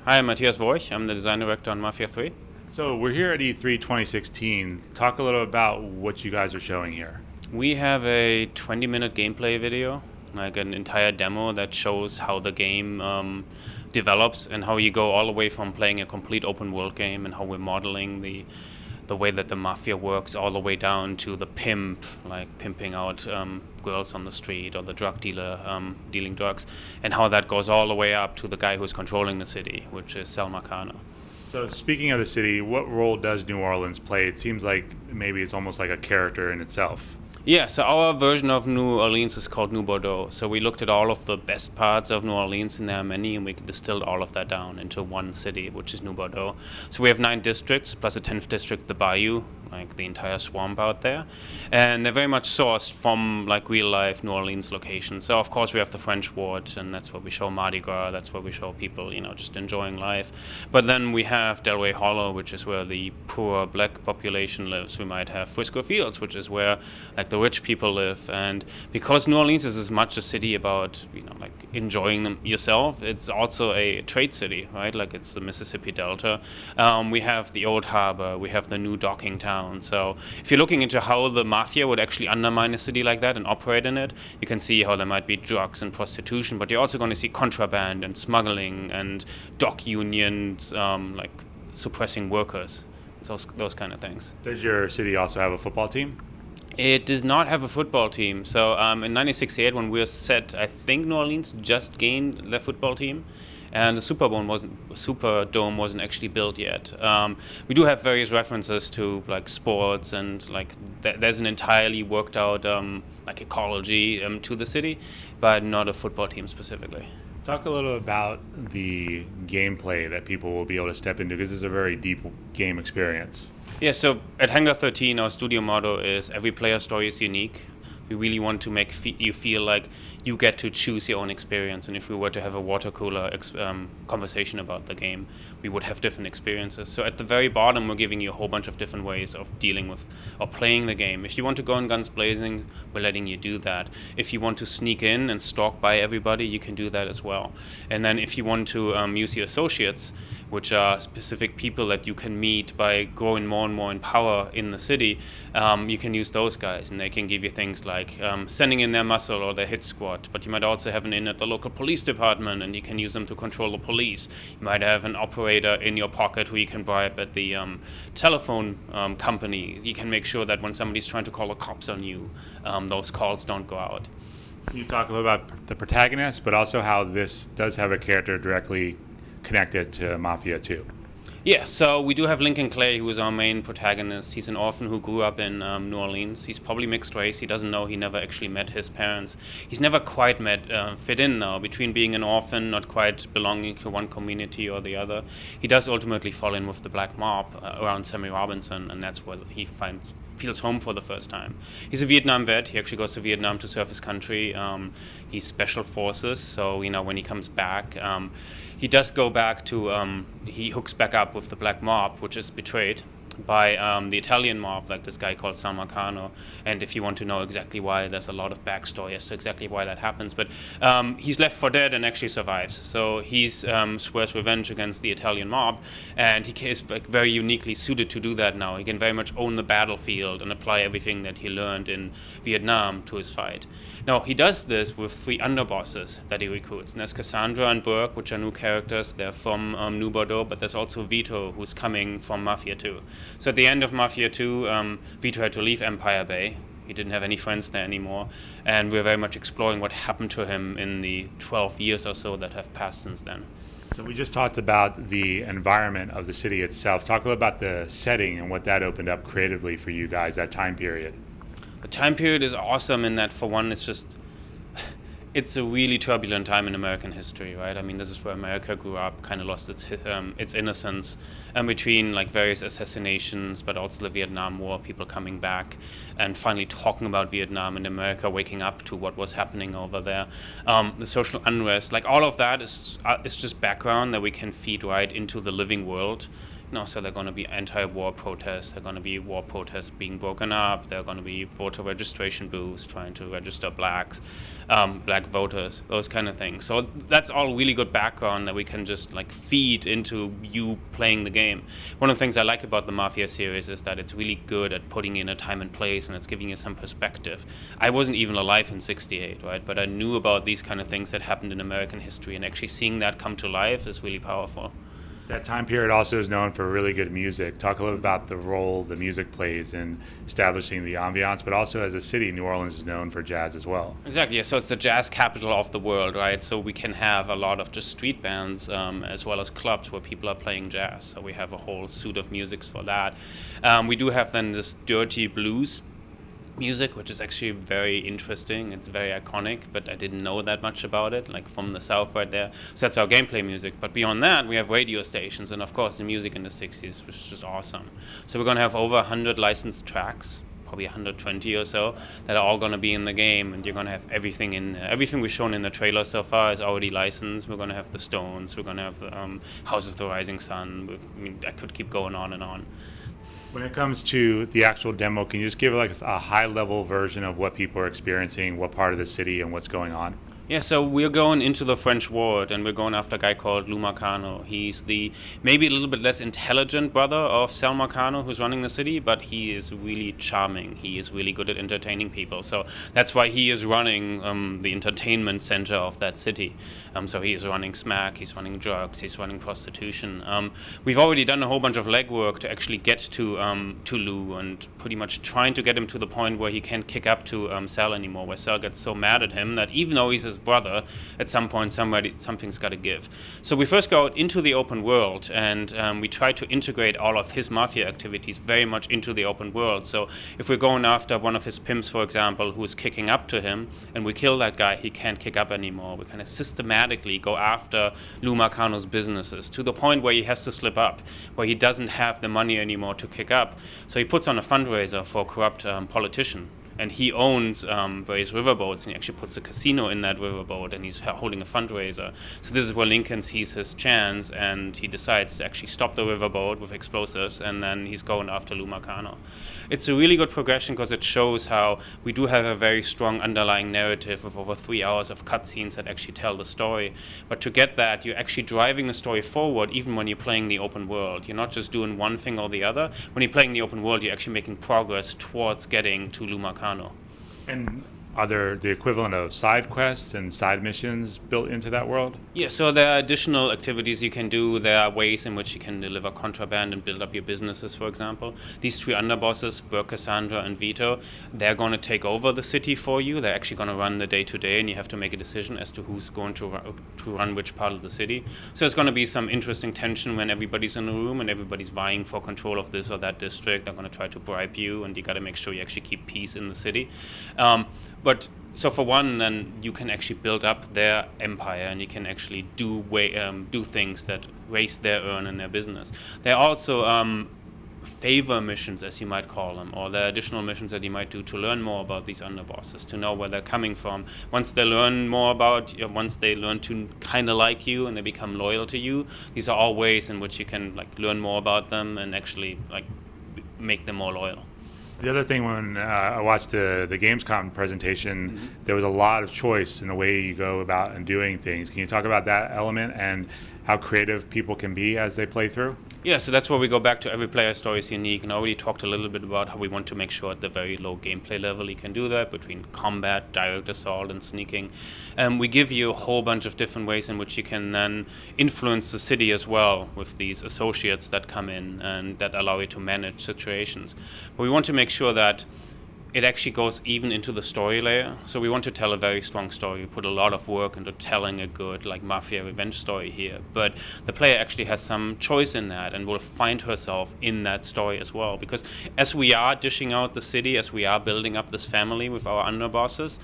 Hi, I'm Matthias Worch. I'm the design director on Mafia III. So we're here at E3 2016. Talk a little about what you guys are showing here. We have a 20-minute gameplay video, like an entire demo that shows how the game develops and how you go all the way from playing a complete open world game and how we're modeling the way that the mafia works all the way down to the pimp, like pimping out girls on the street, or the drug dealer dealing drugs, and how that goes all the way up to the guy who's controlling the city, which is Sal Marcano. So speaking of the city, what role does New Orleans play? It seems like maybe it's almost like a character in itself. Yeah, so our version of New Orleans is called New Bordeaux. So we looked at all of the best parts of New Orleans, and there are many, and we distilled all of that down into one city, which is New Bordeaux. So we have 9 districts, plus a 10th district, the Bayou, like the entire swamp out there. And they're very much sourced from like real life New Orleans locations. So of course we have the French Ward, and that's where we show Mardi Gras, that's where we show people, just enjoying life. But then we have Delray Hollow, which is where the poor black population lives. We might have Frisco Fields, which is where like the rich people live. And because New Orleans is as much a city about like enjoying them yourself, it's also a trade city, right? Like it's the Mississippi Delta. We have the old harbor, we have the new docking town. So if you're looking into how the mafia would actually undermine a city like that and operate in it, you can see how there might be drugs and prostitution, but you're also going to see contraband and smuggling and dock unions like suppressing workers, those kind of things. Does your city also have a football team? It does not have a football team. So in 1968, when we were set, I think New Orleans just gained their football team, and the Superdome wasn't actually built yet. We do have various references to like sports, and like there's an entirely worked out like ecology to the city, but not a football team specifically. Talk a little about the gameplay that people will be able to step into, because it's a very deep game experience. Yeah, so at Hangar 13, our studio motto is every player story is unique. We really want to make you feel like you get to choose your own experience. And if we were to have a water cooler conversation about the game, we would have different experiences. So at the very bottom, we're giving you a whole bunch of different ways of dealing with or playing the game. If you want to go in guns blazing, we're letting you do that. If you want to sneak in and stalk by everybody, you can do that as well. And then if you want to use your associates, which are specific people that you can meet by growing more and more in power in the city, you can use those guys, and they can give you things like sending in their muscle or their hit squad. But you might also have an in at the local police department, and you can use them to control the police. You might have an operator in your pocket who you can bribe at the telephone company. You can make sure that when somebody's trying to call the cops on you, those calls don't go out. You talk a little about the protagonist, but also how this does have a character directly connected to Mafia II. Yeah, so we do have Lincoln Clay, who is our main protagonist. He's an orphan who grew up in New Orleans. He's probably mixed race. He doesn't know. He never actually met his parents. He's never quite fit in now, between being an orphan, not quite belonging to one community or the other. He does ultimately fall in with the black mob around Sammy Robinson, and that's where he feels home for the first time. He's a Vietnam vet. He actually goes to Vietnam to serve his country. He's special forces, so when he comes back, he does go back to, he hooks back up with the black mob, which is betrayed by the Italian mob, like this guy called Sal Marcano. And if you want to know exactly why, there's a lot of backstory as to exactly why that happens. But he's left for dead and actually survives. So he swears revenge against the Italian mob, and he is very uniquely suited to do that now. He can very much own the battlefield and apply everything that he learned in Vietnam to his fight. Now, he does this with 3 underbosses that he recruits. And there's Cassandra and Burke, which are new characters. They're from New Bordeaux, but there's also Vito, who's coming from Mafia II. So at the end of Mafia II, Vito had to leave Empire Bay. He didn't have any friends there anymore. And we're very much exploring what happened to him in the 12 years or so that have passed since then. So we just talked about the environment of the city itself. Talk a little about the setting and what that opened up creatively for you guys, that time period. The time period is awesome in that, for one, it's a really turbulent time in American history, right? I mean, this is where America grew up, kind of lost its innocence, between like various assassinations, but also the Vietnam War, people coming back and finally talking about Vietnam, and America waking up to what was happening over there. The social unrest, like all of that is just background that we can feed right into the living world. No, so there are going to be anti-war protests. There are going to be war protests being broken up. There are going to be voter registration booths trying to register black voters, those kind of things. So that's all really good background that we can just like feed into you playing the game. One of the things I like about the Mafia series is that it's really good at putting in a time and place, and it's giving you some perspective. I wasn't even alive in '68, right? But I knew about these kind of things that happened in American history, and actually seeing that come to life is really powerful. That time period also is known for really good music. Talk a little about the role the music plays in establishing the ambiance, but also as a city, New Orleans is known for jazz as well. Exactly, yeah. So it's the jazz capital of the world, right? So we can have a lot of just street bands as well as clubs where people are playing jazz. So we have a whole suite of musics for that. We do have then this dirty blues music, which is actually very interesting. It's very iconic, but I didn't know that much about it, like from the South right there. So that's our gameplay music. But beyond that, we have radio stations, and of course the music in the 60s was just awesome. So we're going to have over 100 licensed tracks, probably 120 or so, that are all going to be in the game, and you're going to have everything in there. Everything we've shown in the trailer so far is already licensed. We're going to have the Stones, we're going to have the House of the Rising Sun. I mean, I could keep going on and on. When it comes to the actual demo, can you just give like a high-level version of what people are experiencing, what part of the city, and what's going on? Yeah, so we're going into the French ward, and we're going after a guy called Lou Marcano. He's the maybe a little bit less intelligent brother of Sal Marcano, who's running the city, but he is really charming. He is really good at entertaining people. So that's why he is running the entertainment center of that city. So he is running smack, he's running drugs, he's running prostitution. We've already done a whole bunch of legwork to actually get to Lou, and pretty much trying to get him to the point where he can't kick up to Sal anymore, where Sal gets so mad at him that even though he's his brother, at some point something's got to give. So we first go out into the open world, and we try to integrate all of his mafia activities very much into the open world. So if we're going after one of his pimps, for example, who is kicking up to him, and we kill that guy, he can't kick up anymore. We kind of systematically go after Lou Marcano's businesses to the point where he has to slip up, where he doesn't have the money anymore to kick up. So he puts on a fundraiser for a corrupt politician. And he owns various riverboats, and he actually puts a casino in that riverboat, and he's holding a fundraiser. So this is where Lincoln sees his chance, and he decides to actually stop the riverboat with explosives, and then he's going after Lou Marcano. It's a really good progression because it shows how we do have a very strong underlying narrative of over 3 hours of cutscenes that actually tell the story. But to get that, you're actually driving the story forward even when you're playing the open world. You're not just doing one thing or the other. When you're playing the open world, you're actually making progress towards getting to Lou Marcano. And are there the equivalent of side quests and side missions built into that world? Yeah, so there are additional activities you can do. There are ways in which you can deliver contraband and build up your businesses, for example. These three underbosses, Burke, Cassandra, and Vito, they're going to take over the city for you. They're actually going to run the day-to-day, and you have to make a decision as to who's going to run which part of the city. So there's going to be some interesting tension when everybody's in the room and everybody's vying for control of this or that district. They're going to try to bribe you, and you got to make sure you actually keep peace in the city. But so for one, then you can actually build up their empire, and you can actually do things that raise their earn in their business. There are also favor missions, as you might call them, or there are additional missions that you might do to learn more about these underbosses, to know where they're coming from. Once they learn more about you, once they learn to kind of like you and they become loyal to you, these are all ways in which you can like learn more about them and actually like make them more loyal. The other thing, when I watched the Gamescom presentation, there was a lot of choice in the way you go about and doing things. Can you talk about that element and how creative people can be as they play through? Yeah, so that's where we go back to every player story is unique, and I already talked a little bit about how we want to make sure at the very low gameplay level you can do that between combat, direct assault, and sneaking. We give you a whole bunch of different ways in which you can then influence the city as well with these associates that come in and that allow you to manage situations. But we want to make sure that it actually goes even into the story layer. So we want to tell a very strong story. We put a lot of work into telling a good like mafia revenge story here. But the player actually has some choice in that and will find herself in that story as well. Because as we are dishing out the city, as we are building up this family with our underbosses,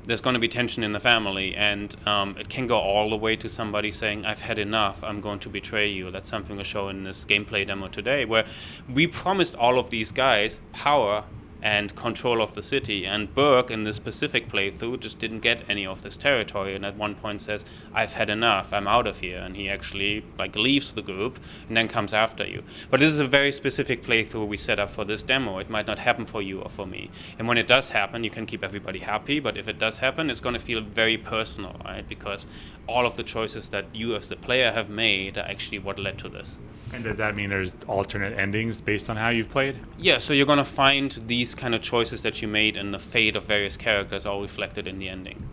there's going to be tension in the family, and it can go all the way to somebody saying, I've had enough, I'm going to betray you. That's something we show in this gameplay demo today, where we promised all of these guys power and control of the city. And Burke, in this specific playthrough, just didn't get any of this territory, and at one point says, "I've had enough, I'm out of here," and he actually leaves the group and then comes after you. But this is a very specific playthrough we set up for this demo. It might not happen for you or for me. And when it does happen, you can keep everybody happy, but if it does happen, it's going to feel very personal, right? Because all of the choices that you as the player have made are actually what led to this. And does that mean there's alternate endings based on how you've played? Yeah, so you're going to find these kind of choices that you made and the fate of various characters all reflected in the ending.